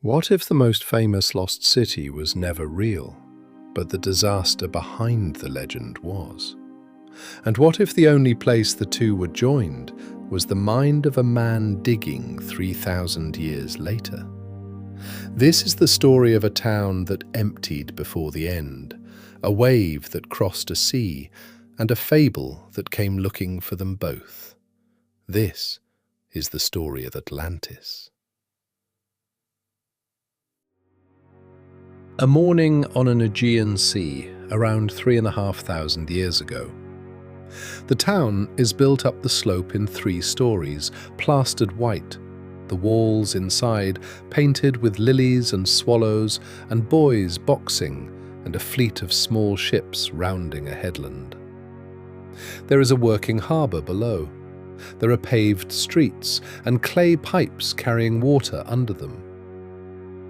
What if the most famous lost city was never real, but the disaster behind the legend was? And what if the only place the two were joined was the mind of a man digging 3,000 years later? This is the story of a town that emptied before the end, a wave that crossed a sea, and a fable that came looking for them both. This is the story of Atlantis. A morning on an Aegean sea around 3,500 years ago. The town is built up the slope in 3 stories, plastered white, the walls inside painted with lilies and swallows and boys boxing and a fleet of small ships rounding a headland. There is a working harbour below. There are paved streets and clay pipes carrying water under them.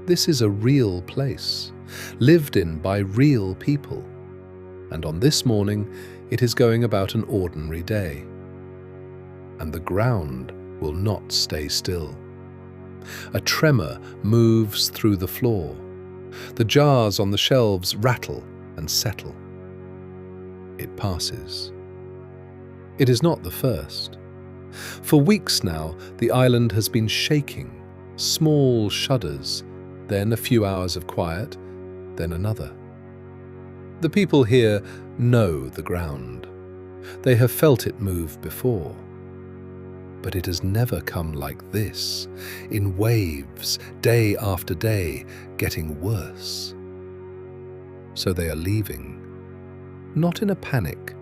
This is a real place, lived in by real people. And on this morning, it is going about an ordinary day. And the ground will not stay still. A tremor moves through the floor. The jars on the shelves rattle and settle. It passes. It is not the first. For weeks now, the island has been shaking, small shudders, then a few hours of quiet, then another. The people here know the ground. They have felt it move before. But it has never come like this, in waves, day after day, getting worse. So they are leaving, not in a panic,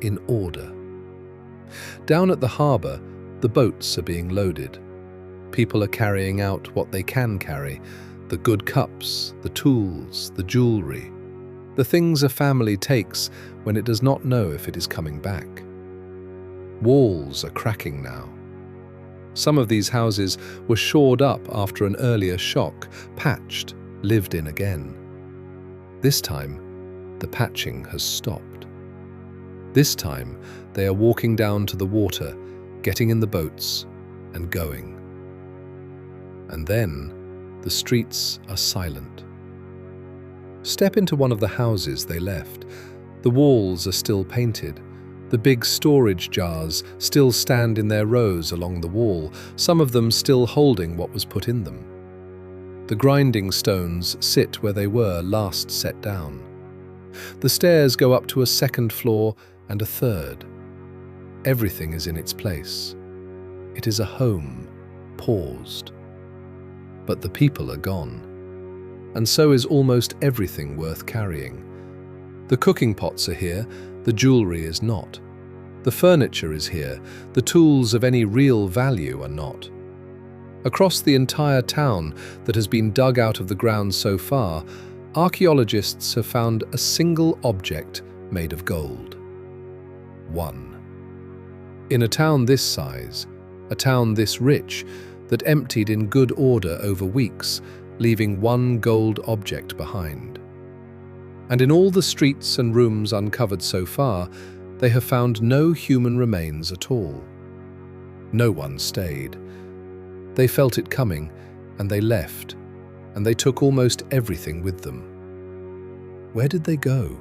in order. Down at the harbour, the boats are being loaded. People are carrying out what they can carry, the good cups, the tools, the jewellery, the things a family takes when it does not know if it is coming back. Walls are cracking now. Some of these houses were shored up after an earlier shock, patched, lived in again. This time, the patching has stopped. This time, they are walking down to the water, getting in the boats, and going. And then, the streets are silent. Step into one of the houses they left. The walls are still painted. The big storage jars still stand in their rows along the wall, some of them still holding what was put in them. The grinding stones sit where they were last set down. The stairs go up to a second floor and a third. Everything is in its place. It is a home, paused. But the people are gone. And so is almost everything worth carrying. The cooking pots are here, the jewellery is not. The furniture is here, the tools of any real value are not. Across the entire town that has been dug out of the ground so far, archaeologists have found a single object made of gold. One. In a town this size, a town this rich, that emptied in good order over weeks, leaving one gold object behind. And in all the streets and rooms uncovered so far, they have found no human remains at all. No one stayed. They felt it coming, and they left, and they took almost everything with them. Where did they go?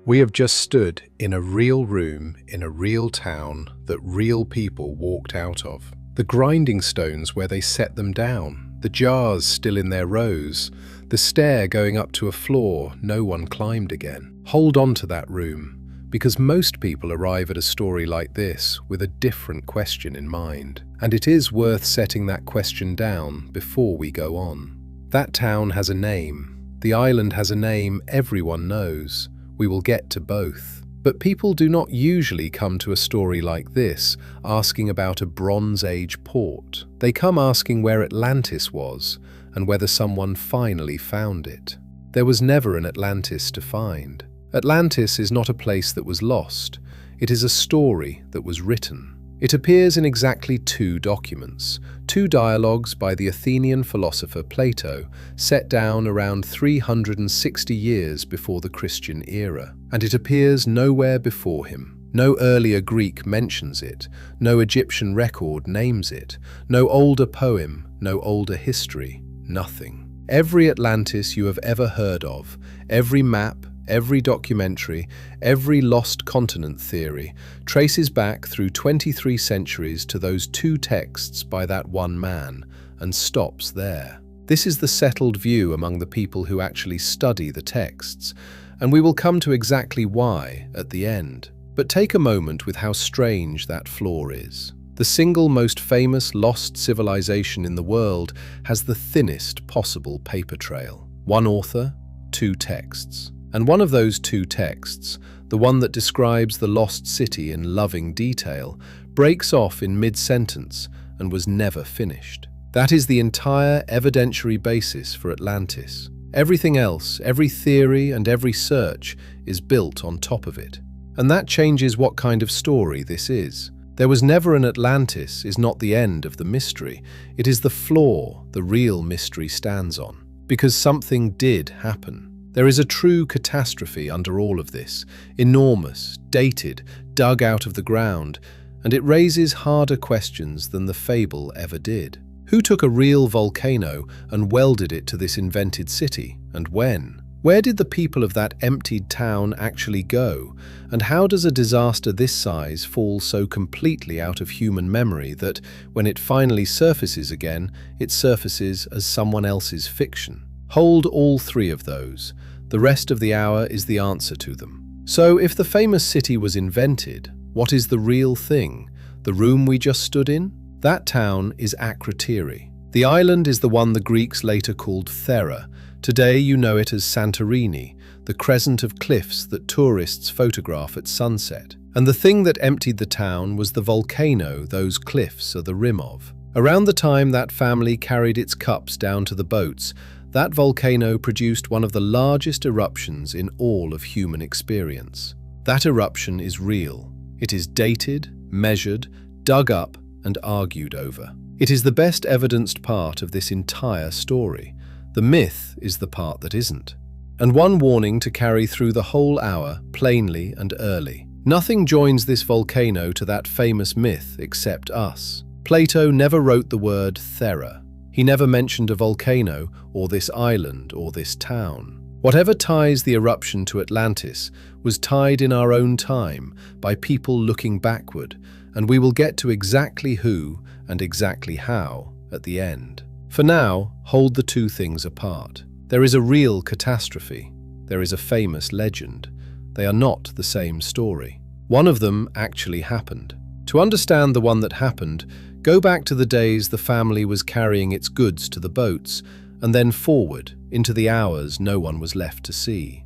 We have just stood in a real room in a real town that real people walked out of. The grinding stones where they set them down, the jars still in their rows, the stair going up to a floor no one climbed again. Hold on to that room, because most people arrive at a story like this with a different question in mind. And it is worth setting that question down before we go on. That town has a name. The island has a name everyone knows. We will get to both. But people do not usually come to a story like this asking about a Bronze Age port. They come asking where Atlantis was and whether someone finally found it. There was never an Atlantis to find. Atlantis is not a place that was lost. It is a story that was written. It appears in exactly 2 documents, 2 dialogues by the Athenian philosopher Plato, set down around 360 years before the Christian era, and it appears nowhere before him. No earlier Greek mentions it, no Egyptian record names it, no older poem, no older history, nothing. Every Atlantis you have ever heard of, every map, every documentary, every lost continent theory, traces back through 23 centuries to those two texts by that one man, and stops there. This is the settled view among the people who actually study the texts, and we will come to exactly why at the end. But take a moment with how strange that flaw is. The single most famous lost civilization in the world has the thinnest possible paper trail. One author, two texts. And one of those two texts, the one that describes the lost city in loving detail, breaks off in mid-sentence and was never finished. That is the entire evidentiary basis for Atlantis. Everything else, every theory and every search is built on top of it. And that changes what kind of story this is. There was never an Atlantis is not the end of the mystery. It is the floor the real mystery stands on. Because something did happen. There is a true catastrophe under all of this, enormous, dated, dug out of the ground, and it raises harder questions than the fable ever did. Who took a real volcano and welded it to this invented city, and when? Where did the people of that emptied town actually go, and how does a disaster this size fall so completely out of human memory that, when it finally surfaces again, it surfaces as someone else's fiction? Hold all three of those. The rest of the hour is the answer to them. So, if the famous city was invented, what is the real thing? The room we just stood in? That town is Akrotiri. The island is the one the Greeks later called Thera. Today you know it as Santorini, the crescent of cliffs that tourists photograph at sunset. And the thing that emptied the town was the volcano those cliffs are the rim of. Around the time that family carried its cups down to the boats, that volcano produced one of the largest eruptions in all of human experience. That eruption is real. It is dated, measured, dug up, and argued over. It is the best evidenced part of this entire story. The myth is the part that isn't. And one warning to carry through the whole hour, plainly and early. Nothing joins this volcano to that famous myth except us. Plato never wrote the word Thera. He never mentioned a volcano, or this island, or this town. Whatever ties the eruption to Atlantis was tied in our own time by people looking backward, and we will get to exactly who and exactly how at the end. For now, hold the two things apart. There is a real catastrophe. There is a famous legend. They are not the same story. One of them actually happened. To understand the one that happened, go back to the days the family was carrying its goods to the boats, and then forward into the hours no one was left to see.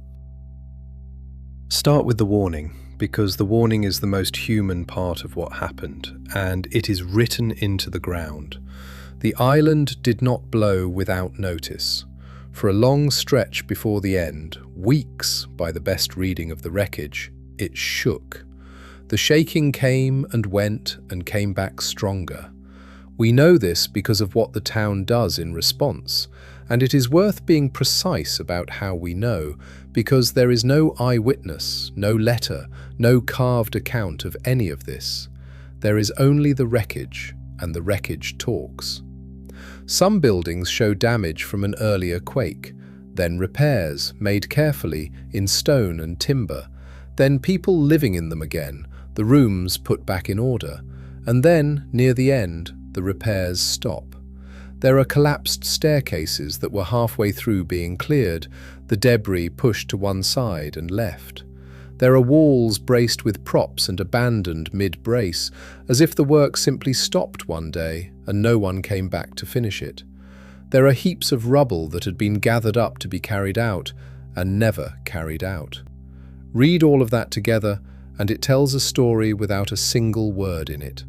Start with the warning, because the warning is the most human part of what happened, and it is written into the ground. The island did not blow without notice. For a long stretch before the end, weeks by the best reading of the wreckage, it shook. The shaking came and went and came back stronger. We know this because of what the town does in response, and it is worth being precise about how we know, because there is no eyewitness, no letter, no carved account of any of this. There is only the wreckage, and the wreckage talks. Some buildings show damage from an earlier quake, then repairs made carefully in stone and timber, then people living in them again, the rooms put back in order, and then, near the end, the repairs stop. There are collapsed staircases that were halfway through being cleared, the debris pushed to one side and left. There are walls braced with props and abandoned mid-brace, as if the work simply stopped one day and no one came back to finish it. There are heaps of rubble that had been gathered up to be carried out and never carried out. Read all of that together, and it tells a story without a single word in it.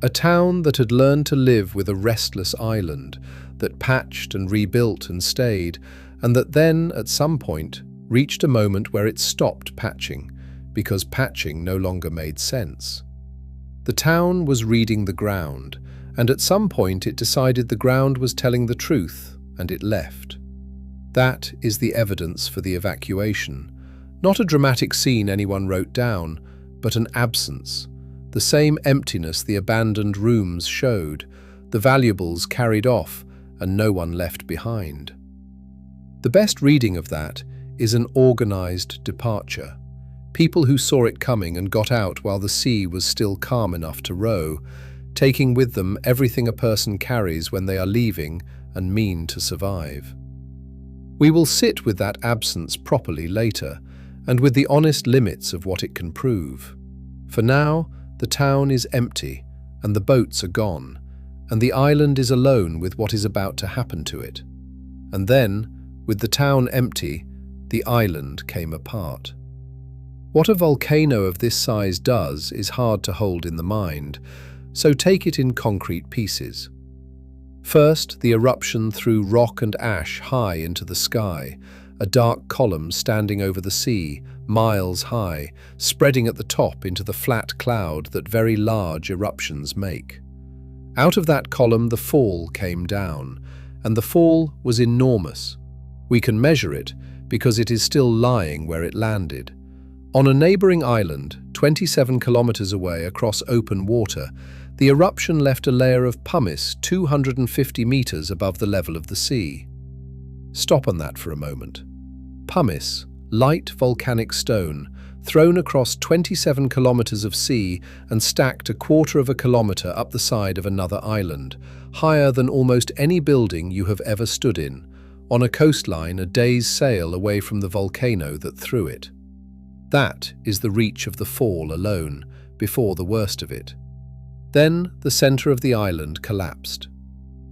A town that had learned to live with a restless island, that patched and rebuilt and stayed, and that then, at some point, reached a moment where it stopped patching, because patching no longer made sense. The town was reading the ground, and at some point it decided the ground was telling the truth, and it left. That is the evidence for the evacuation. Not a dramatic scene anyone wrote down, but an absence, the same emptiness the abandoned rooms showed, the valuables carried off and no one left behind. The best reading of that is an organized departure. People who saw it coming and got out while the sea was still calm enough to row, taking with them everything a person carries when they are leaving and mean to survive. We will sit with that absence properly later, and with the honest limits of what it can prove. For now, the town is empty, and the boats are gone, and the island is alone with what is about to happen to it. And then, with the town empty, the island came apart. What a volcano of this size does is hard to hold in the mind, so take it in concrete pieces. First, the eruption threw rock and ash high into the sky, a dark column standing over the sea, miles high, spreading at the top into the flat cloud that very large eruptions make. Out of that column the fall came down, and the fall was enormous. We can measure it because it is still lying where it landed. On a neighboring island, 27 kilometers away across open water, the eruption left a layer of pumice 250 meters above the level of the sea. Stop on that for a moment. Pumice, light volcanic stone, thrown across 27 kilometers of sea and stacked a quarter of a kilometer up the side of another island, higher than almost any building you have ever stood in, on a coastline a day's sail away from the volcano that threw it. That is the reach of the fall alone, before the worst of it. Then the center of the island collapsed.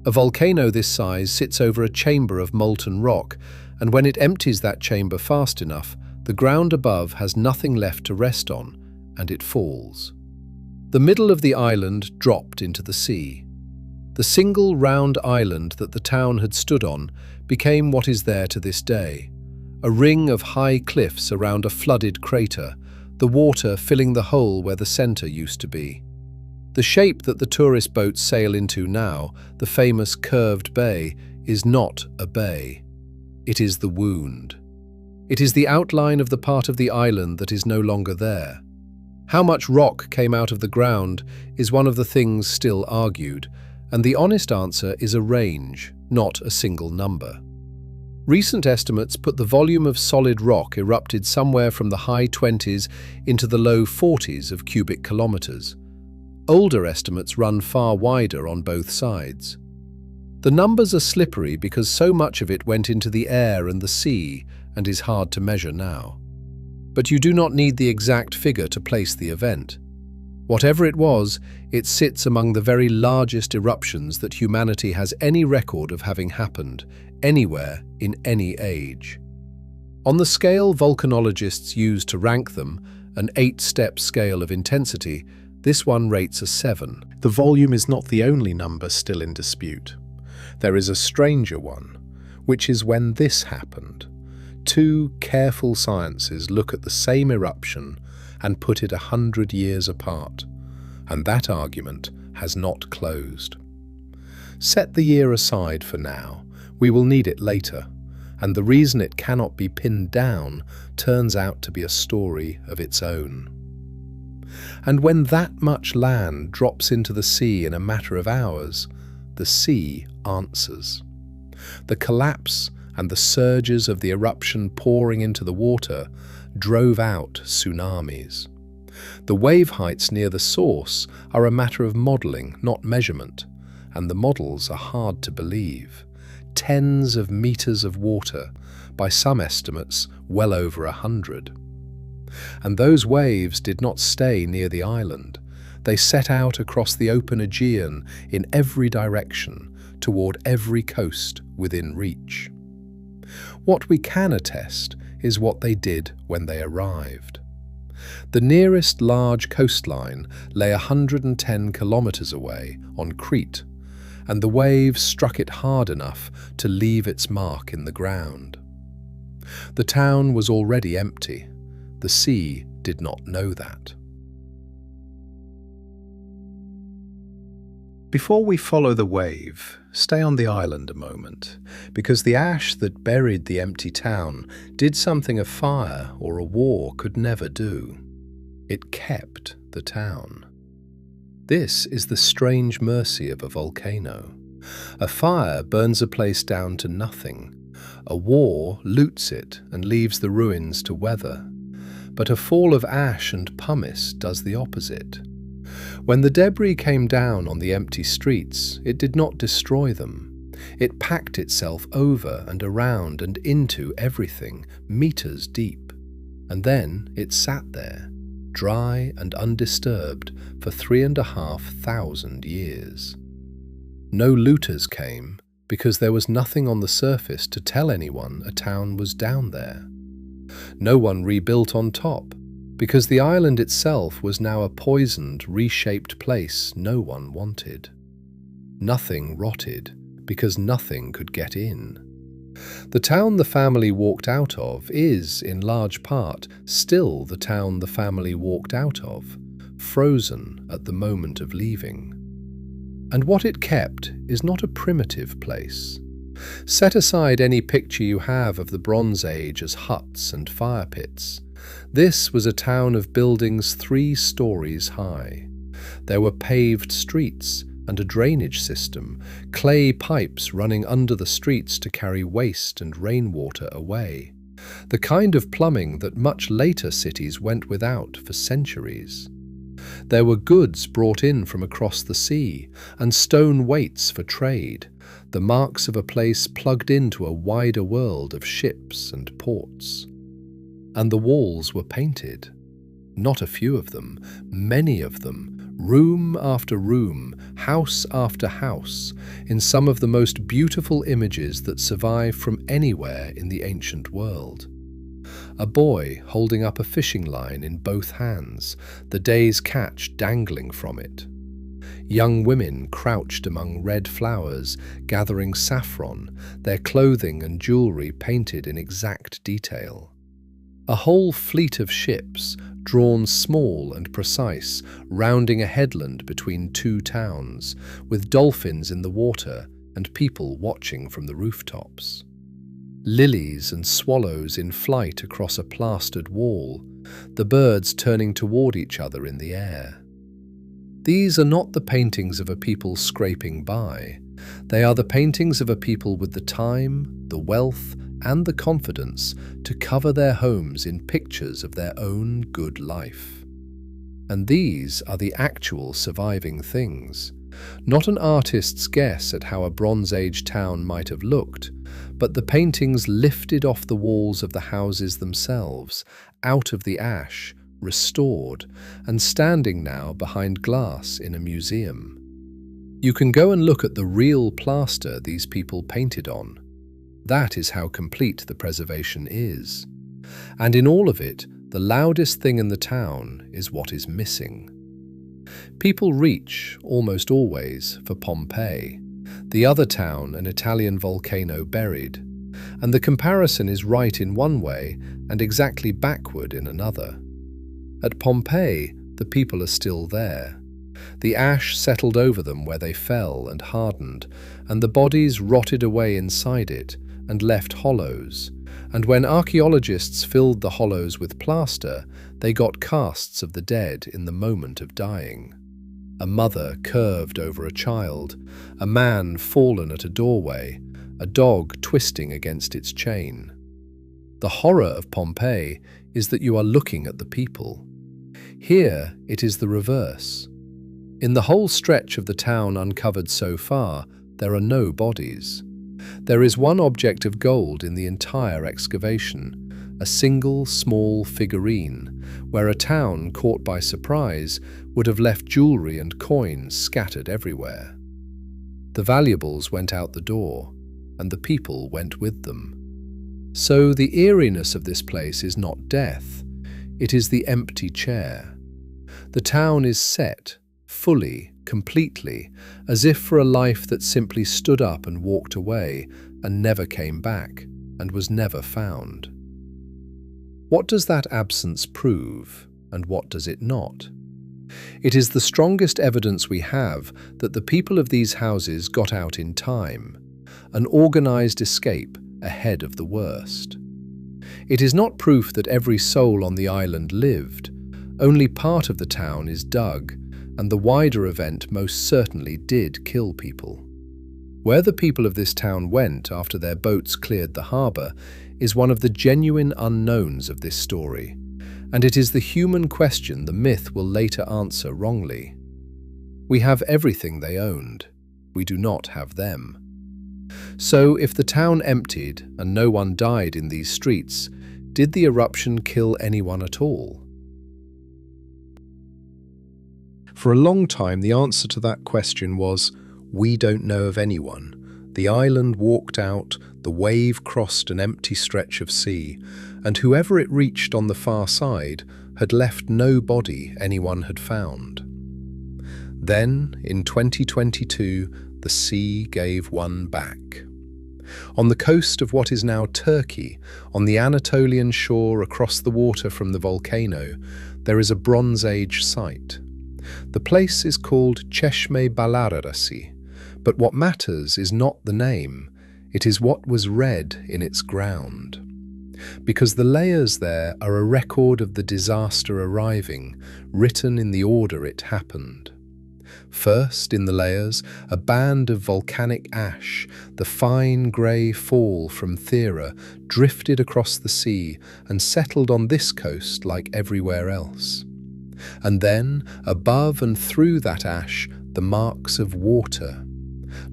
A volcano this size sits over a chamber of molten rock, and when it empties that chamber fast enough, the ground above has nothing left to rest on, and it falls. The middle of the island dropped into the sea. The single round island that the town had stood on became what is there to this day, a ring of high cliffs around a flooded crater, the water filling the hole where the center used to be. The shape that the tourist boats sail into now, the famous curved bay, is not a bay. It is the wound. It is the outline of the part of the island that is no longer there. How much rock came out of the ground is one of the things still argued, and the honest answer is a range, not a single number. Recent estimates put the volume of solid rock erupted somewhere from the high 20s into the low 40s of cubic kilometers. Older estimates run far wider on both sides. The numbers are slippery because so much of it went into the air and the sea and is hard to measure now. But you do not need the exact figure to place the event. Whatever it was, it sits among the very largest eruptions that humanity has any record of having happened, anywhere in any age. On the scale volcanologists use to rank them, an 8-step scale of intensity, this one rates a 7. The volume is not the only number still in dispute. There is a stranger one, which is when this happened. Two careful sciences look at the same eruption and put it 100 years apart, and that argument has not closed. Set the year aside for now, we will need it later, and the reason it cannot be pinned down turns out to be a story of its own. And when that much land drops into the sea in a matter of hours, the sea answers. The collapse and the surges of the eruption pouring into the water drove out tsunamis. The wave heights near the source are a matter of modelling, not measurement, and the models are hard to believe. Tens of meters of water, by some estimates well over 100. And those waves did not stay near the island. They set out across the open Aegean in every direction, toward every coast within reach. What we can attest is what they did when they arrived. The nearest large coastline lay 110 kilometers away on Crete, and the waves struck it hard enough to leave its mark in the ground. The town was already empty. The sea did not know that. Before we follow the wave, stay on the island a moment, because the ash that buried the empty town did something a fire or a war could never do. It kept the town. This is the strange mercy of a volcano. A fire burns a place down to nothing. A war loots it and leaves the ruins to weather. But a fall of ash and pumice does the opposite. When the debris came down on the empty streets, it did not destroy them. It packed itself over and around and into everything, meters deep. And then it sat there, dry and undisturbed, for 3,500 years. No looters came, because there was nothing on the surface to tell anyone a town was down there. No one rebuilt on top, because the island itself was now a poisoned, reshaped place no one wanted. Nothing rotted, because nothing could get in. The town the family walked out of is, in large part, still the town the family walked out of, frozen at the moment of leaving. And what it kept is not a primitive place. Set aside any picture you have of the Bronze Age as huts and fire pits. This was a town of buildings 3 stories high. There were paved streets and a drainage system, clay pipes running under the streets to carry waste and rainwater away. The kind of plumbing that much later cities went without for centuries. There were goods brought in from across the sea, and stone weights for trade, the marks of a place plugged into a wider world of ships and ports. And the walls were painted. Not a few of them, many of them, room after room, house after house, in some of the most beautiful images that survive from anywhere in the ancient world. A boy holding up a fishing line in both hands, the day's catch dangling from it. Young women crouched among red flowers, gathering saffron, their clothing and jewellery painted in exact detail. A whole fleet of ships, drawn small and precise, rounding a headland between 2 towns, with dolphins in the water and people watching from the rooftops. Lilies and swallows in flight across a plastered wall, the birds turning toward each other in the air. These are not the paintings of a people scraping by. They are the paintings of a people with the time, the wealth, and the confidence to cover their homes in pictures of their own good life. And these are the actual surviving things, not an artist's guess at how a Bronze Age town might have looked, but the paintings lifted off the walls of the houses themselves, out of the ash, restored, and standing now behind glass in a museum. You can go and look at the real plaster these people painted on. That is how complete the preservation is. And in all of it, the loudest thing in the town is what is missing. People reach, almost always, for Pompeii, the other town an Italian volcano buried, and the comparison is right in one way and exactly backward in another. At Pompeii, the people are still there. The ash settled over them where they fell and hardened, and the bodies rotted away inside it and left hollows, and when archaeologists filled the hollows with plaster, they got casts of the dead in the moment of dying. A mother curved over a child, a man fallen at a doorway, a dog twisting against its chain. The horror of Pompeii is that you are looking at the people. Here it is the reverse. In the whole stretch of the town uncovered so far, there are no bodies. There is one object of gold in the entire excavation, a single small figurine, where a town caught by surprise would have left jewellery and coins scattered everywhere. The valuables went out the door, and the people went with them. So the eeriness of this place is not death, it is the empty chair. The town is set, fully, completely, as if for a life that simply stood up and walked away and never came back and was never found. What does that absence prove, and what does it not? It is the strongest evidence we have that the people of these houses got out in time, an organised escape ahead of the worst. It is not proof that every soul on the island lived, Only part of the town is dug, and the wider event most certainly did kill people. Where the people of this town went after their boats cleared the harbour is one of the genuine unknowns of this story, and it is the human question the myth will later answer wrongly. We have everything they owned. We do not have them. So, if the town emptied and no one died in these streets, did the eruption kill anyone at all? For a long time, the answer to that question was, we don't know of anyone. The island walked out, the wave crossed an empty stretch of sea, and whoever it reached on the far side had left no body anyone had found. Then, in 2022, the sea gave one back. On the coast of what is now Turkey, on the Anatolian shore across the water from the volcano, there is a Bronze Age site. The place is called Çeşme Balararası, but what matters is not the name, it is what was read in its ground. Because the layers there are a record of the disaster arriving, written in the order it happened. First, in the layers, a band of volcanic ash, the fine grey fall from Thera, drifted across the sea and settled on this coast like everywhere else. And then, above and through that ash, the marks of water.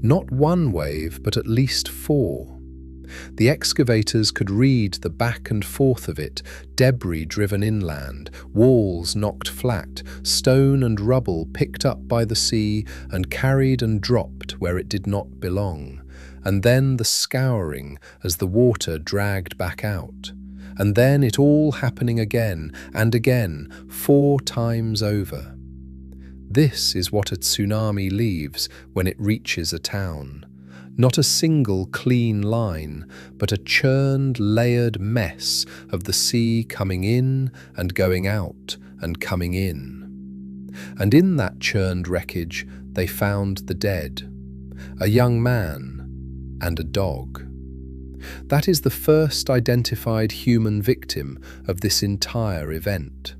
Not one wave, but at least 4. The excavators could read the back and forth of it, debris driven inland, walls knocked flat, stone and rubble picked up by the sea and carried and dropped where it did not belong, and then the scouring as the water dragged back out, and then it all happening again and again, 4 times over. This is what a tsunami leaves when it reaches a town. Not a single clean line, but a churned, layered mess of the sea coming in and going out and coming in. And in that churned wreckage, they found the dead, a young man and a dog. That is the first identified human victim of this entire event.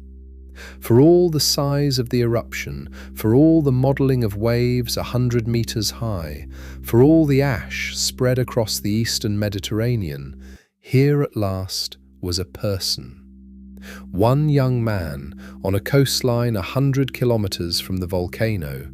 For all the size of the eruption, for all the modelling of waves 100 meters high, for all the ash spread across the eastern Mediterranean, here at last was a person. One young man on a coastline 100 kilometers from the volcano,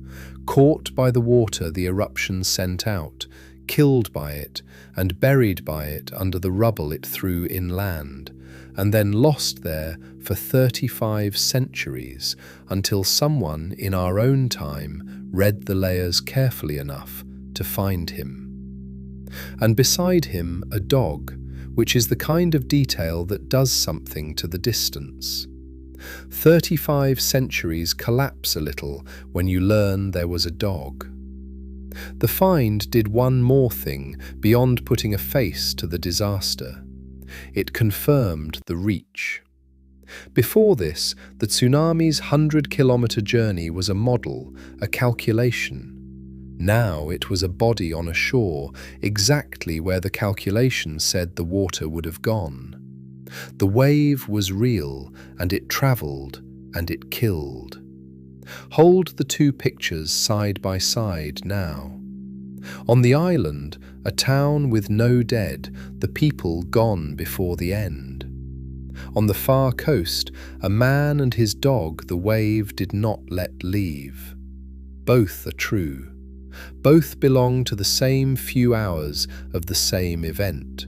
caught by the water the eruption sent out, killed by it and buried by it under the rubble it threw inland, and then lost there for 35 centuries until someone in our own time read the layers carefully enough to find him. And beside him a dog, which is the kind of detail that does something to the distance. 35 centuries collapse a little when you learn there was a dog. The find did one more thing beyond putting a face to the disaster. It confirmed the reach. Before this, the tsunami's 100-kilometer journey was a model, a calculation. Now it was a body on a shore, exactly where the calculation said the water would have gone. The wave was real, and it travelled, and it killed. Hold the 2 pictures side by side now. On the island, a town with no dead, the people gone before the end. On the far coast, a man and his dog the wave did not let leave. Both are true. Both belong to the same few hours of the same event.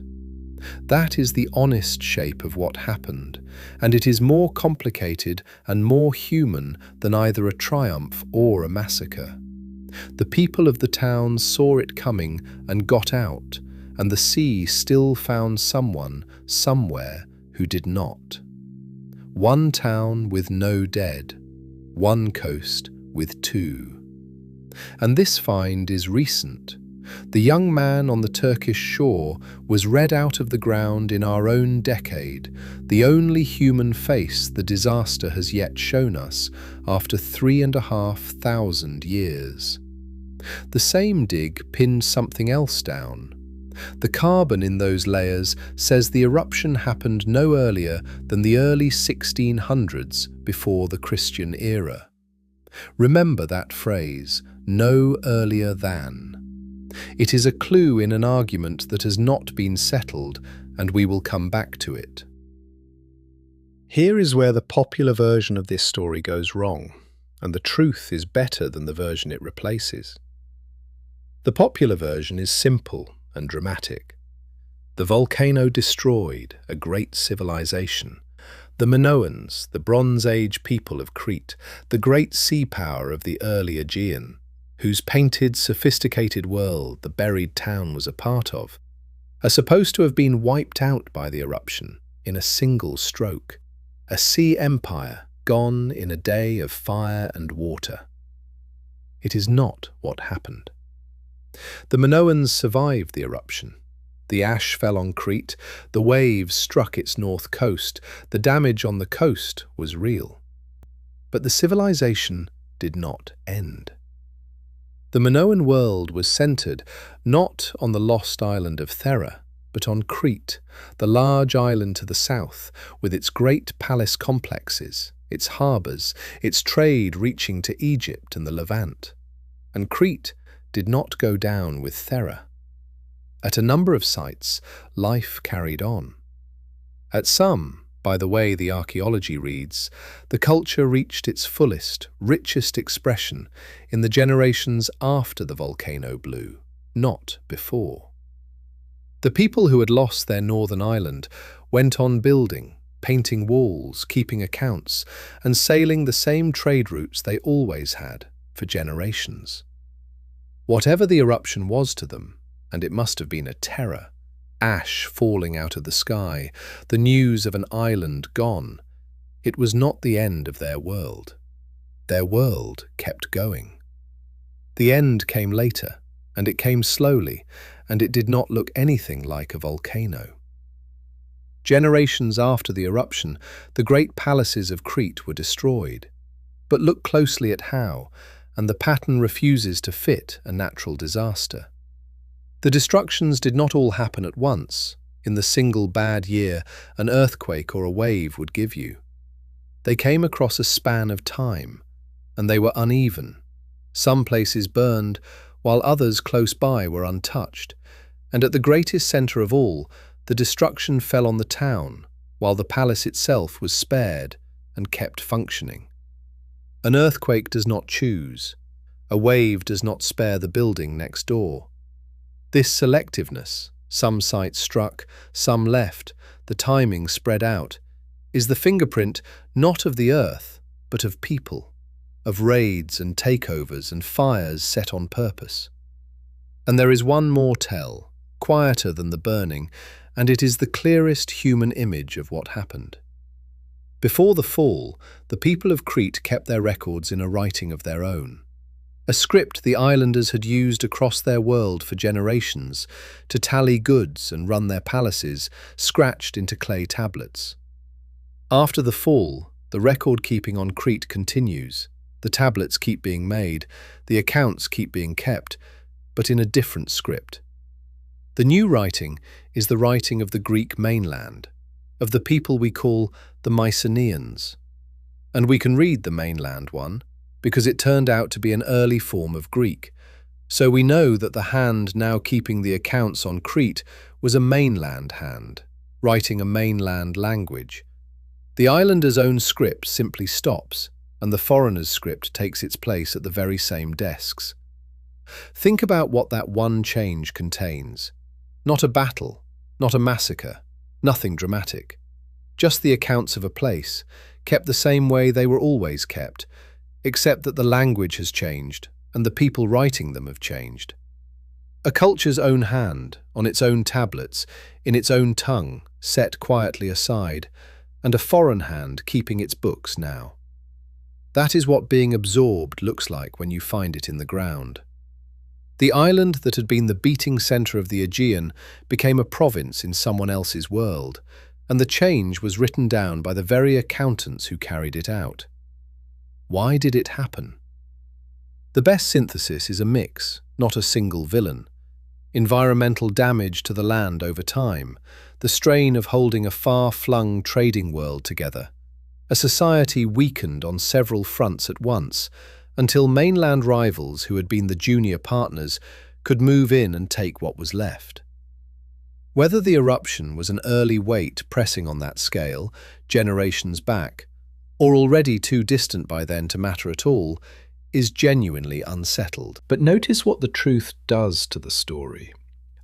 That is the honest shape of what happened, and it is more complicated and more human than either a triumph or a massacre. The people of the town saw it coming and got out, and the sea still found someone, somewhere, who did not. One town with no dead, one coast with 2. And this find is recent. The young man on the Turkish shore was read out of the ground in our own decade, the only human face the disaster has yet shown us after 3,500 years. The same dig pinned something else down. The carbon in those layers says the eruption happened no earlier than the early 1600s before the Christian era. Remember that phrase, no earlier than. It is a clue in an argument that has not been settled, and we will come back to it. Here is where the popular version of this story goes wrong, and the truth is better than the version it replaces. The popular version is simple and dramatic. The volcano destroyed a great civilization. The Minoans, the Bronze Age people of Crete, the great sea power of the early Aegean, whose painted, sophisticated world the buried town was a part of, are supposed to have been wiped out by the eruption in a single stroke, a sea empire gone in a day of fire and water. It is not what happened. The Minoans survived the eruption. The ash fell on Crete, the waves struck its north coast, the damage on the coast was real. But the civilization did not end. The Minoan world was centered not on the lost island of Thera, but on Crete, the large island to the south, with its great palace complexes, its harbours, its trade reaching to Egypt and the Levant. And Crete did not go down with Thera. At a number of sites, life carried on. At some, by the way the archaeology reads, the culture reached its fullest, richest expression in the generations after the volcano blew, not before. The people who had lost their northern island went on building, painting walls, keeping accounts, and sailing the same trade routes they always had for generations. Whatever the eruption was to them, and it must have been a terror, ash falling out of the sky, the news of an island gone, it was not the end of their world. Their world kept going. The end came later, and it came slowly, and it did not look anything like a volcano. Generations after the eruption, the great palaces of Crete were destroyed. But look closely at how, and the pattern refuses to fit a natural disaster. The destructions did not all happen at once, in the single bad year an earthquake or a wave would give you. They came across a span of time, and they were uneven. Some places burned, while others close by were untouched, and at the greatest centre of all, the destruction fell on the town, while the palace itself was spared and kept functioning. An earthquake does not choose. A wave does not spare the building next door. This selectiveness, some sites struck, some left, the timing spread out, is the fingerprint not of the earth, but of people, of raids and takeovers and fires set on purpose. And there is one more tell, quieter than the burning, and it is the clearest human image of what happened. Before the fall, the people of Crete kept their records in a writing of their own, a script the islanders had used across their world for generations to tally goods and run their palaces, scratched into clay tablets. After the fall, the record-keeping on Crete continues. The tablets keep being made, the accounts keep being kept, but in a different script. The new writing is the writing of the Greek mainland, of the people we call the Mycenaeans. And we can read the mainland one, because it turned out to be an early form of Greek, so we know that the hand now keeping the accounts on Crete was a mainland hand, writing a mainland language. The islander's own script simply stops, and the foreigner's script takes its place at the very same desks. Think about what that one change contains. Not a battle, not a massacre, nothing dramatic. Just the accounts of a place, kept the same way they were always kept, except that the language has changed and the people writing them have changed. A culture's own hand, on its own tablets, in its own tongue, set quietly aside, and a foreign hand keeping its books now. That is what being absorbed looks like when you find it in the ground. The island that had been the beating centre of the Aegean became a province in someone else's world, and the change was written down by the very accountants who carried it out. Why did it happen? The best synthesis is a mix, not a single villain. environmental damage to the land over time, the strain of holding a far-flung trading world together, a society weakened on several fronts at once, until mainland rivals who had been the junior partners could move in and take what was left. Whether the eruption was an early weight pressing on that scale, generations back, or already too distant by then to matter at all, is genuinely unsettled. But notice what the truth does to the story.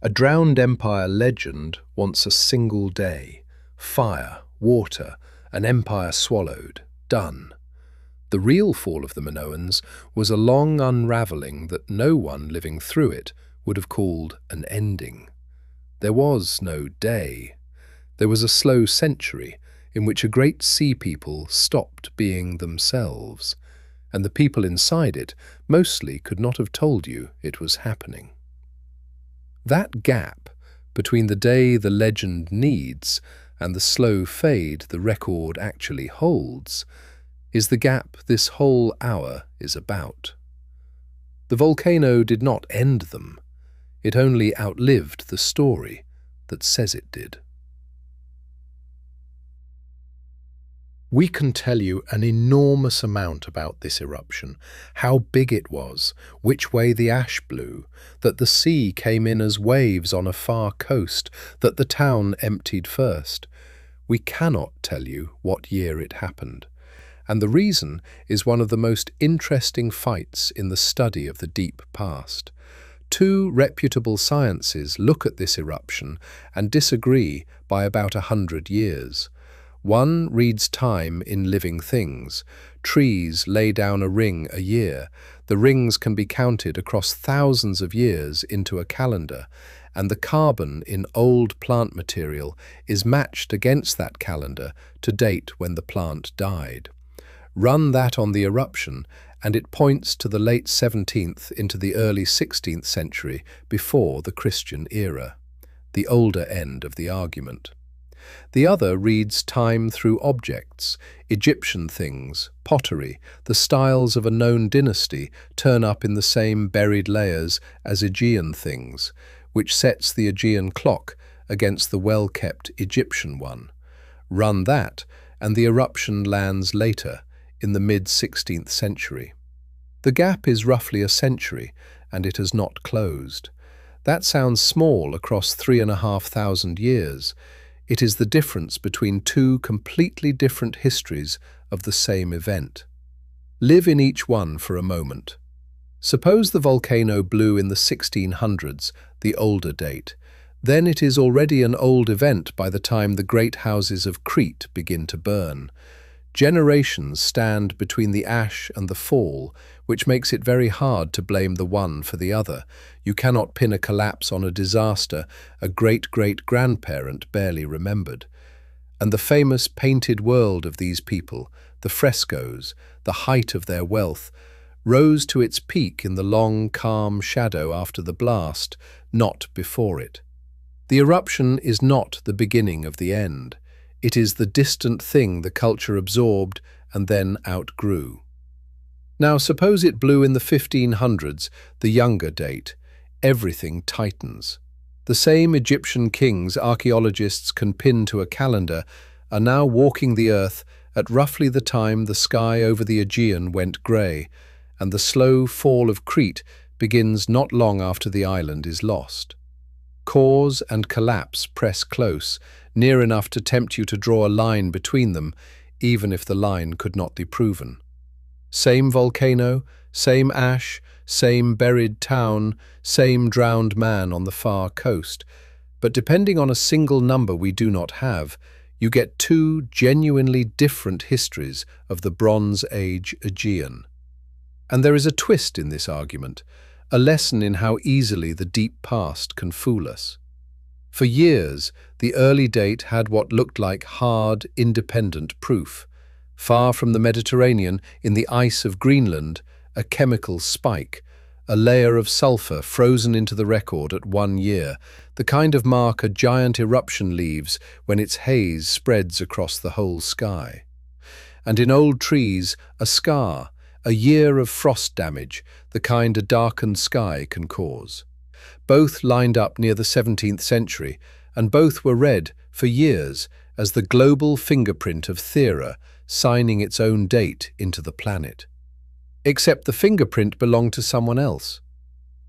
A drowned empire legend wants a single day. Fire, water, an empire swallowed. Done. The real fall of the Minoans was a long unravelling that no one living through it would have called an ending. There was no day. There was a slow century in which a great sea people stopped being themselves, and the people inside it mostly could not have told you it was happening. That gap between the day the legend needs and the slow fade the record actually holds is the gap this whole hour is about. The volcano did not end them. It only outlived the story that says it did. We can tell you an enormous amount about this eruption, how big it was, which way the ash blew, that the sea came in as waves on a far coast, that the town emptied first. We cannot tell you what year it happened, and the reason is one of the most interesting fights in the study of the deep past. Two reputable sciences look at this eruption and disagree by about 100 years. One reads time in living things. Trees lay down a ring a year. The rings can be counted across thousands of years into a calendar, and the carbon in old plant material is matched against that calendar to date when the plant died. Run that on the eruption, and it points to the late 17th into the early 16th century before the Christian era, the older end of the argument. The other reads time through objects. Egyptian things, pottery, the styles of a known dynasty turn up in the same buried layers as Aegean things, which sets the Aegean clock against the well-kept Egyptian one. Run that, and the eruption lands later, in the mid-16th century. The gap is roughly a century, and it has not closed. That sounds small across 3,500 years. It is the difference between two completely different histories of the same event. Live in each one for a moment. Suppose the volcano blew in the 1600s, the older date. Then it is already an old event by the time the great houses of Crete begin to burn. Generations stand between the ash and the fall, which makes it very hard to blame the one for the other. You cannot pin a collapse on a disaster a great-great-grandparent barely remembered. And the famous painted world of these people, the frescoes, the height of their wealth, rose to its peak in the long, calm shadow after the blast, not before it. The eruption is not the beginning of the end. It is the distant thing the culture absorbed and then outgrew. Now suppose it blew in the 1500s, the younger date. Everything tightens. The same Egyptian kings archaeologists can pin to a calendar are now walking the earth at roughly the time the sky over the Aegean went grey, and the slow fall of Crete begins not long after the island is lost. Cause and collapse press close, near enough to tempt you to draw a line between them, even if the line could not be proven. Same volcano, same ash, same buried town, same drowned man on the far coast. But depending on a single number we do not have, you get two genuinely different histories of the Bronze Age Aegean. And there is a twist in this argument, a lesson in how easily the deep past can fool us. For years, the early date had what looked like hard, independent proof. Far from the Mediterranean, in the ice of Greenland, a chemical spike, a layer of sulfur frozen into the record at 1 year, the kind of mark a giant eruption leaves when its haze spreads across the whole sky. And in old trees, a scar, a year of frost damage, the kind a darkened sky can cause. both lined up near the 17th century, and both were read for years as the global fingerprint of Thera, signing its own date into the planet. Except the fingerprint belonged to someone else.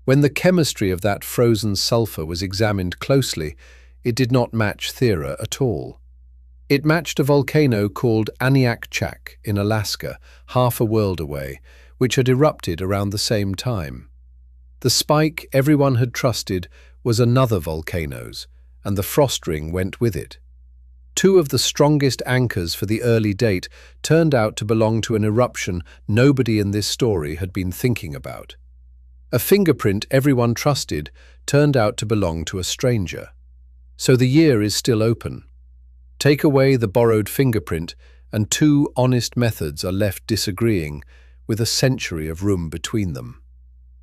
When the chemistry of that frozen sulfur was examined closely, it did not match Thera at all. It matched a volcano called Aniakchak in Alaska, half a world away, which had erupted around the same time. The spike everyone had trusted was another volcano's, and the frost ring went with it. Two of the strongest anchors for the early date turned out to belong to an eruption nobody in this story had been thinking about. A fingerprint everyone trusted turned out to belong to a stranger. So the year is still open. Take away the borrowed fingerprint, and two honest methods are left disagreeing, with a century of room between them.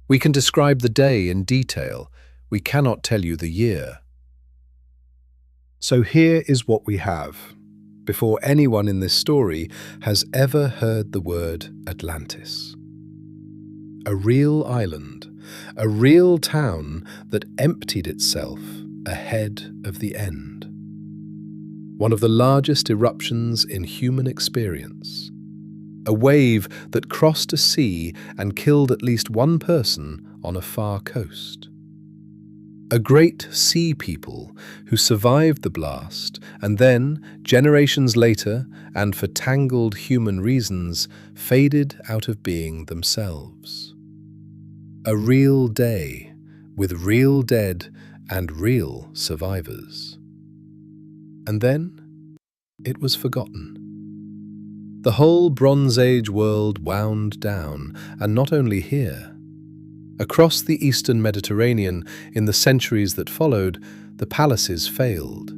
We can describe the day in detail. We cannot tell you the year. So here is what we have, before anyone in this story has ever heard the word Atlantis. A real island, a real town that emptied itself ahead of the end. One of the largest eruptions in human experience. A wave that crossed a sea and killed at least one person on a far coast. A great sea people who survived the blast and then, generations later, and for tangled human reasons, faded out of being themselves. A real day with real dead and real survivors. And then it was forgotten. The whole Bronze Age world wound down, and not only here. Across the eastern Mediterranean, in the centuries that followed, the palaces failed.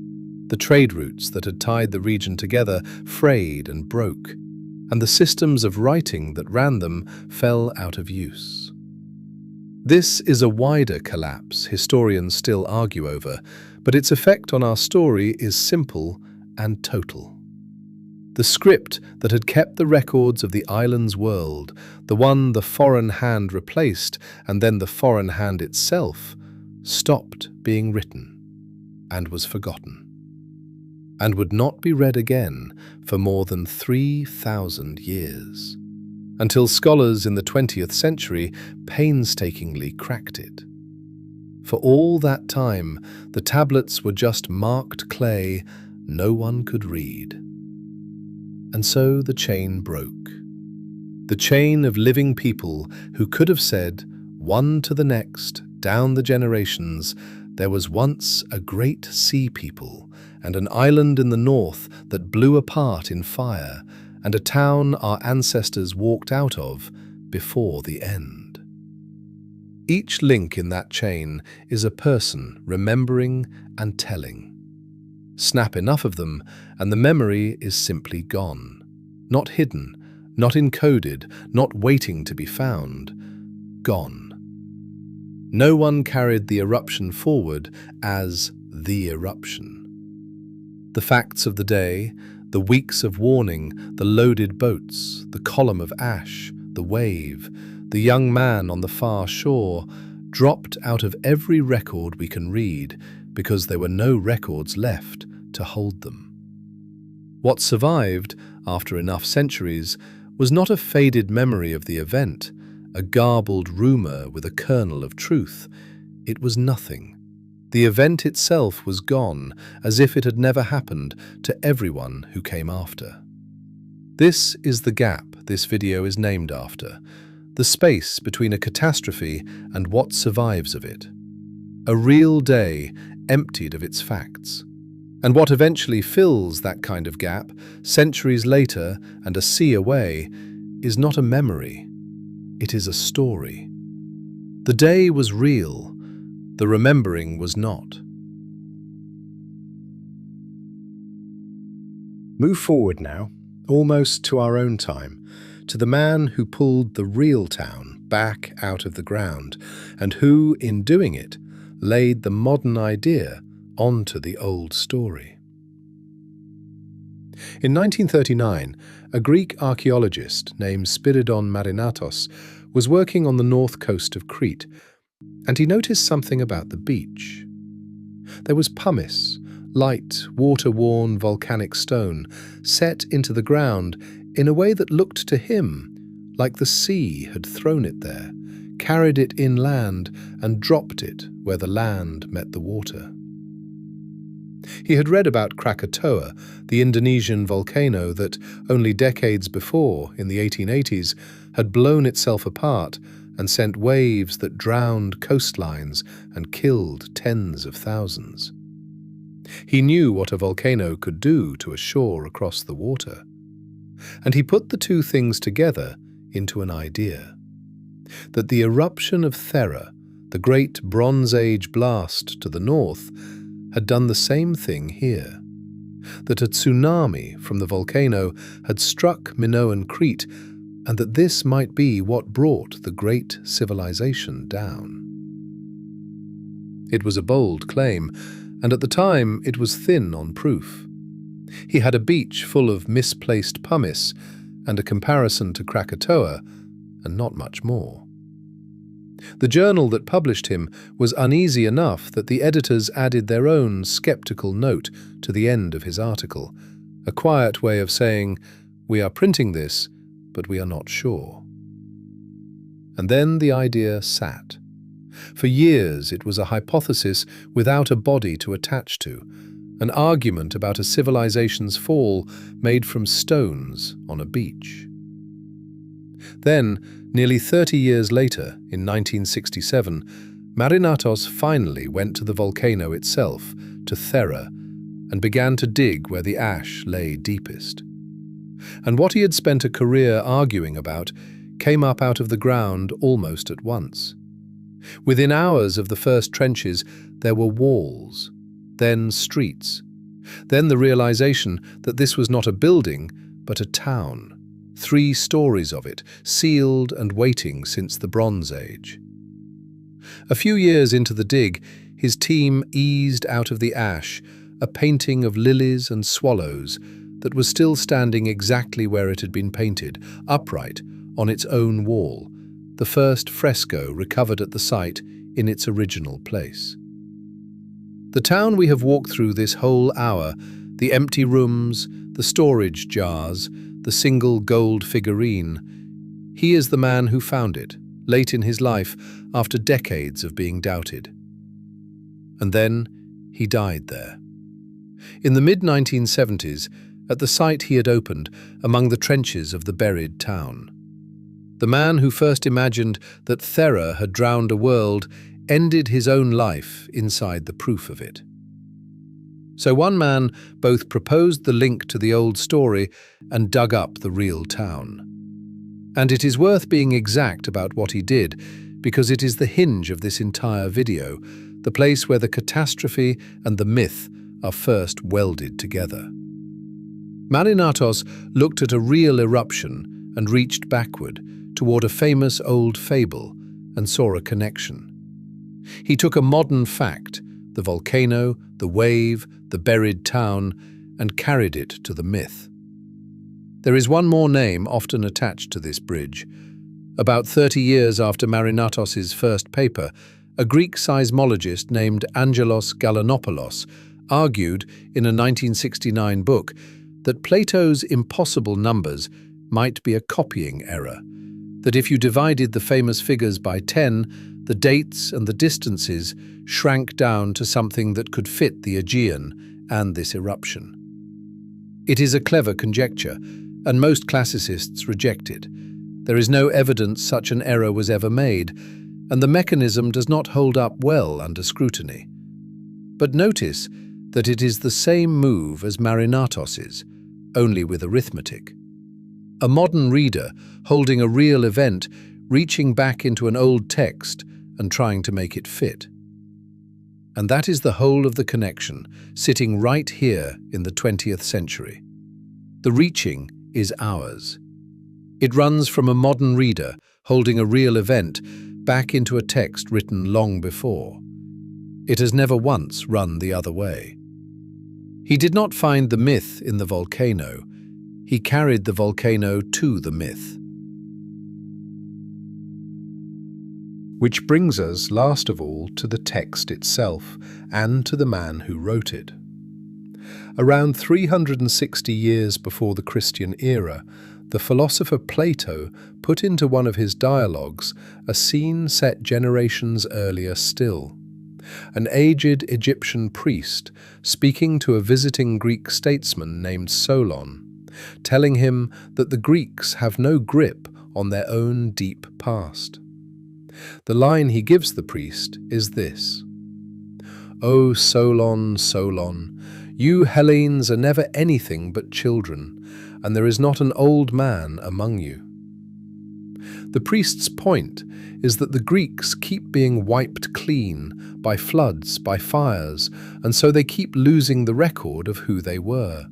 The trade routes that had tied the region together frayed and broke, and the systems of writing that ran them fell out of use. This is a wider collapse historians still argue over, but its effect on our story is simple and total. The script that had kept the records of the island's world, the one the foreign hand replaced and then the foreign hand itself, stopped being written and was forgotten, and would not be read again for more than 3,000 years, until scholars in the 20th century painstakingly cracked it. For all that time, the tablets were just marked clay no one could read. And so the chain broke. The chain of living people who could have said, one to the next, down the generations, there was once a great sea people, and an island in the north that blew apart in fire, and a town our ancestors walked out of before the end. Each link in that chain is a person remembering and telling. Snap enough of them, and the memory is simply gone. Not hidden, not encoded, not waiting to be found. Gone. No one carried the eruption forward as the eruption. The facts of the day, the weeks of warning, the loaded boats, the column of ash, the wave, the young man on the far shore, dropped out of every record we can read because there were no records left to hold them. What survived, after enough centuries, was not a faded memory of the event, a garbled rumor with a kernel of truth. It was nothing. The event itself was gone, as if it had never happened to everyone who came after. This is the gap this video is named after, the space between a catastrophe and what survives of it. A real day emptied of its facts. And what eventually fills that kind of gap, centuries later and a sea away, is not a memory, it is a story. The day was real, the remembering was not. Move forward now, almost to our own time, to the man who pulled the real town back out of the ground, and who, in doing it, laid the modern idea onto the old story. In 1939, a Greek archaeologist named Spiridon Marinatos was working on the north coast of Crete And he noticed something about the beach. There was pumice, light, water-worn volcanic stone, set into the ground in a way that looked to him like the sea had thrown it there, carried it inland and dropped it where the land met the water. He had read about Krakatoa, the Indonesian volcano that only decades before, in the 1880s, had blown itself apart and sent waves that drowned coastlines and killed tens of thousands. He knew what a volcano could do to a shore across the water, and he put the two things together into an idea: that the eruption of Thera, the great Bronze Age blast to the north, had done the same thing here, that a tsunami from the volcano had struck Minoan Crete, and that this might be what brought the great civilization down. It was a bold claim, and at the time it was thin on proof. He had a beach full of misplaced pumice and a comparison to Krakatoa, and not much more. The journal that published him was uneasy enough that the editors added their own skeptical note to the end of his article, a quiet way of saying, "We are printing this, but we are not sure." And then the idea sat. For years it was a hypothesis without a body to attach to, an argument about a civilization's fall made from stones on a beach. Then, nearly 30 years later, in 1967, Marinatos finally went to the volcano itself, to Thera, and began to dig where the ash lay deepest. And what he had spent a career arguing about came up out of the ground almost at once. Within hours of the first trenches, there were walls, then streets, then the realization that this was not a building, but a town. 3 stories of it, sealed and waiting since the Bronze Age. A few years into the dig, his team eased out of the ash a painting of lilies and swallows that was still standing exactly where it had been painted, upright on its own wall, the first fresco recovered at the site in its original place. The town we have walked through this whole hour, the empty rooms, the storage jars, the single gold figurine, he is the man who found it, late in his life, after decades of being doubted. And then he died there. In the mid-1970s, at the site he had opened, among the trenches of the buried town. The man who first imagined that Thera had drowned a world ended his own life inside the proof of it. So one man both proposed the link to the old story and dug up the real town. And it is worth being exact about what he did, because it is the hinge of this entire video, the place where the catastrophe and the myth are first welded together. Marinatos looked at a real eruption and reached backward toward a famous old fable and saw a connection. He took a modern fact, the volcano, the wave, the buried town, and carried it to the myth. There is one more name often attached to this bridge. About 30 years after Marinatos's first paper, a Greek seismologist named Angelos Gallinopoulos argued in a 1969 book that Plato's impossible numbers might be a copying error, that if you divided the famous figures by 10, the dates and the distances shrank down to something that could fit the Aegean and this eruption. It is a clever conjecture, and most classicists reject it. There is no evidence such an error was ever made, and the mechanism does not hold up well under scrutiny. But notice that it is the same move as Marinatos's, only with arithmetic. A modern reader holding a real event, reaching back into an old text and trying to make it fit. And that is the whole of the connection, sitting right here in the 20th century. The reaching is ours. It runs from a modern reader holding a real event back into a text written long before. It has never once run the other way. He did not find the myth in the volcano. He carried the volcano to the myth. Which brings us, last of all, to the text itself and to the man who wrote it. Around 360 years before the Christian era, the philosopher Plato put into one of his dialogues a scene set generations earlier still. An aged Egyptian priest speaking to a visiting Greek statesman named Solon, telling him that the Greeks have no grip on their own deep past. The line he gives the priest is this: "O Solon, Solon, you Hellenes are never anything but children, and there is not an old man among you." The priest's point is that the Greeks keep being wiped clean by floods, by fires, and so they keep losing the record of who they were,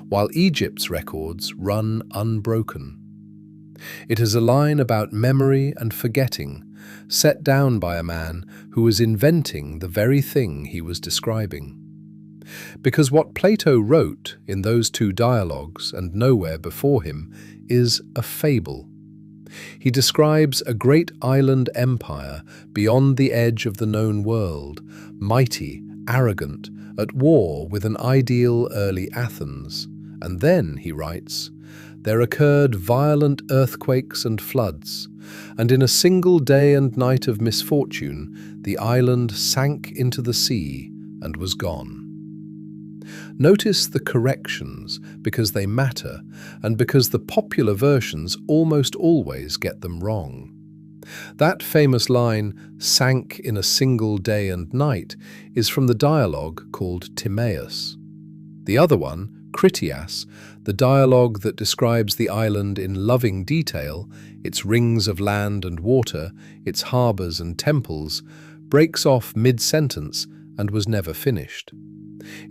while Egypt's records run unbroken. It is a line about memory and forgetting, set down by a man who was inventing the very thing he was describing. Because what Plato wrote in those two dialogues and nowhere before him is a fable. He describes a great island empire beyond the edge of the known world, mighty, arrogant, at war with an ideal early Athens. And then, he writes, there occurred violent earthquakes and floods, and in a single day and night of misfortune, the island sank into the sea and was gone. Notice the corrections, because they matter, and because the popular versions almost always get them wrong. That famous line, "sank in a single day and night," is from the dialogue called Timaeus. The other one, Critias, the dialogue that describes the island in loving detail, its rings of land and water, its harbours and temples, breaks off mid-sentence and was never finished.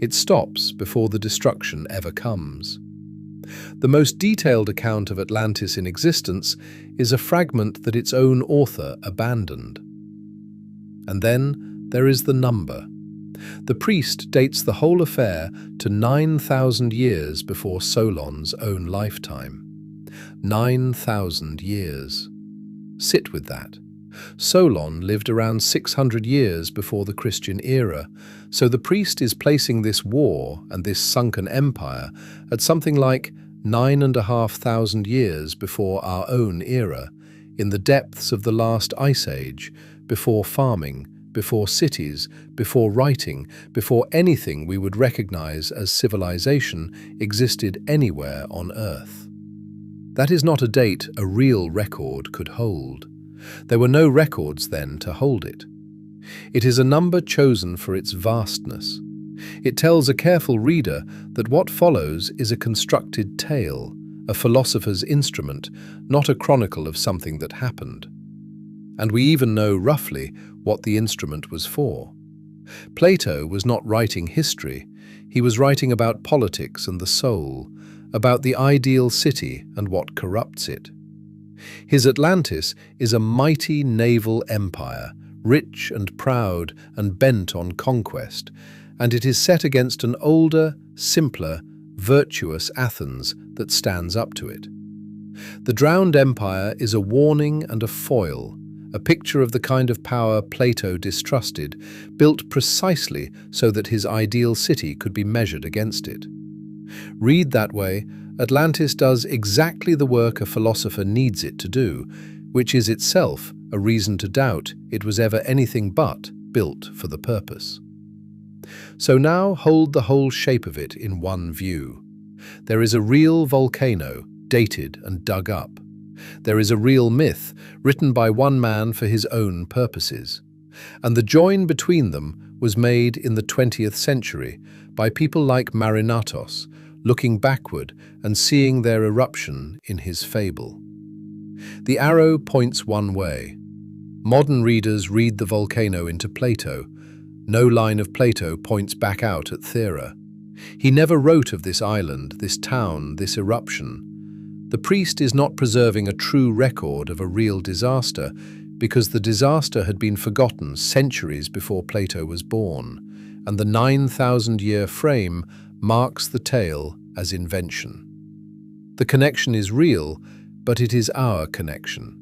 It stops before the destruction ever comes. The most detailed account of Atlantis in existence is a fragment that its own author abandoned. And then there is the number. The priest dates the whole affair to 9,000 years before Solon's own lifetime. 9,000 years. Sit with that. Solon lived around 600 years before the Christian era, so the priest is placing this war and this sunken empire at something like 9,500 years before our own era, in the depths of the last ice age, before farming, before cities, before writing, before anything we would recognize as civilization existed anywhere on Earth. That is not a date a real record could hold. There were no records then to hold it. It is a number chosen for its vastness. It tells a careful reader that what follows is a constructed tale, a philosopher's instrument, not a chronicle of something that happened. And we even know roughly what the instrument was for. Plato was not writing history, he was writing about politics and the soul, about the ideal city and what corrupts it. His Atlantis is a mighty naval empire, rich and proud and bent on conquest, and it is set against an older, simpler, virtuous Athens that stands up to it. The drowned empire is a warning and a foil, a picture of the kind of power Plato distrusted, built precisely so that his ideal city could be measured against it. Read that way, Atlantis does exactly the work a philosopher needs it to do, which is itself a reason to doubt it was ever anything but built for the purpose. So now hold the whole shape of it in one view. There is a real volcano, dated and dug up. There is a real myth, written by one man for his own purposes. And the join between them was made in the 20th century by people like Marinatos, looking backward and seeing their eruption in his fable. The arrow points one way. Modern readers read the volcano into Plato. No line of Plato points back out at Thera. He never wrote of this island, this town, this eruption. The priest is not preserving a true record of a real disaster because the disaster had been forgotten centuries before Plato was born, and the 9,000-year frame marks the tale as invention. The connection is real, but it is our connection.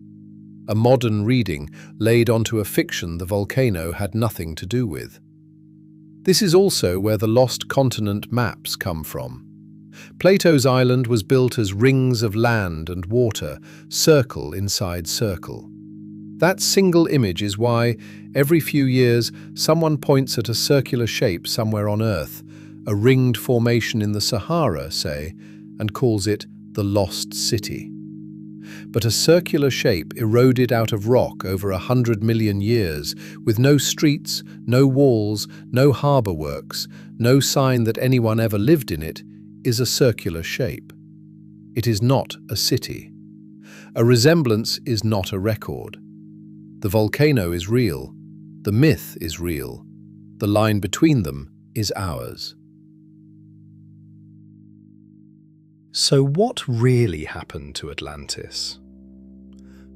a modern reading laid onto a fiction the volcano had nothing to do with. This is also where the lost continent maps come from. Plato's island was built as rings of land and water, circle inside circle. That single image is why, every few years, someone points at a circular shape somewhere on Earth, a ringed formation in the Sahara, say, and calls it the Lost City. But a circular shape eroded out of rock over 100 million years, with no streets, no walls, no harbour works, no sign that anyone ever lived in it, is a circular shape. It is not a city. A resemblance is not a record. The volcano is real. The myth is real. The line between them is ours. So what really happened to Atlantis?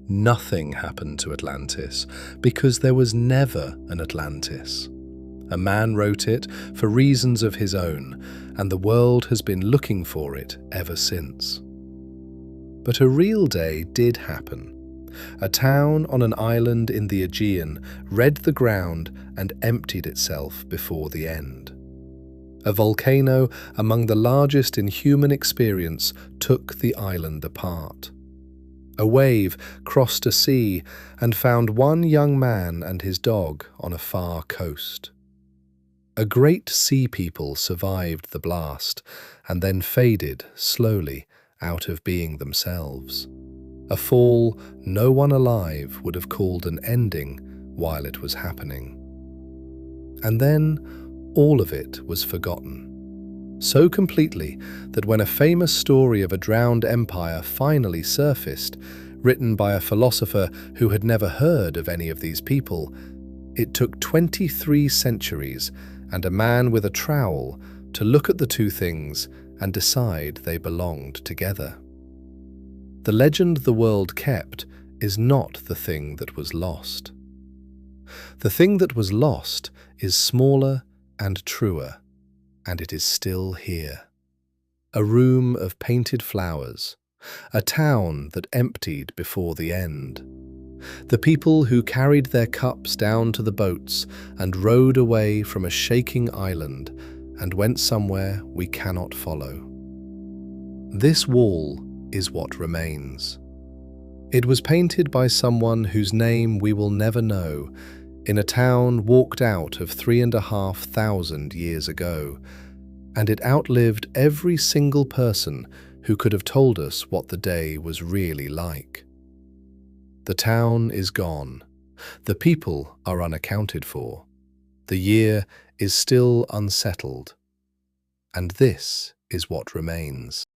Nothing happened to Atlantis because there was never an Atlantis. A man wrote it for reasons of his own, and the world has been looking for it ever since. But a real day did happen. A town on an island in the Aegean read the ground and emptied itself before the end. A volcano among the largest in human experience took the island apart. A wave crossed a sea and found one young man and his dog on a far coast. A great sea people survived the blast and then faded slowly out of being themselves. A fall no one alive would have called an ending while it was happening. And then all of it was forgotten, so completely that when a famous story of a drowned empire finally surfaced, written by a philosopher who had never heard of any of these people, it took 23 centuries and a man with a trowel to look at the two things and decide they belonged together. The legend the world kept is not the thing that was lost. The thing that was lost is smaller and truer, and it is still here. A room of painted flowers, a town that emptied before the end. The people who carried their cups down to the boats and rowed away from a shaking island and went somewhere we cannot follow. This wall is what remains. It was painted by someone whose name we will never know, in a town walked out of 3,500 years ago, and it outlived every single person who could have told us what the day was really like. The town is gone. The people are unaccounted for. The year is still unsettled. And this is what remains.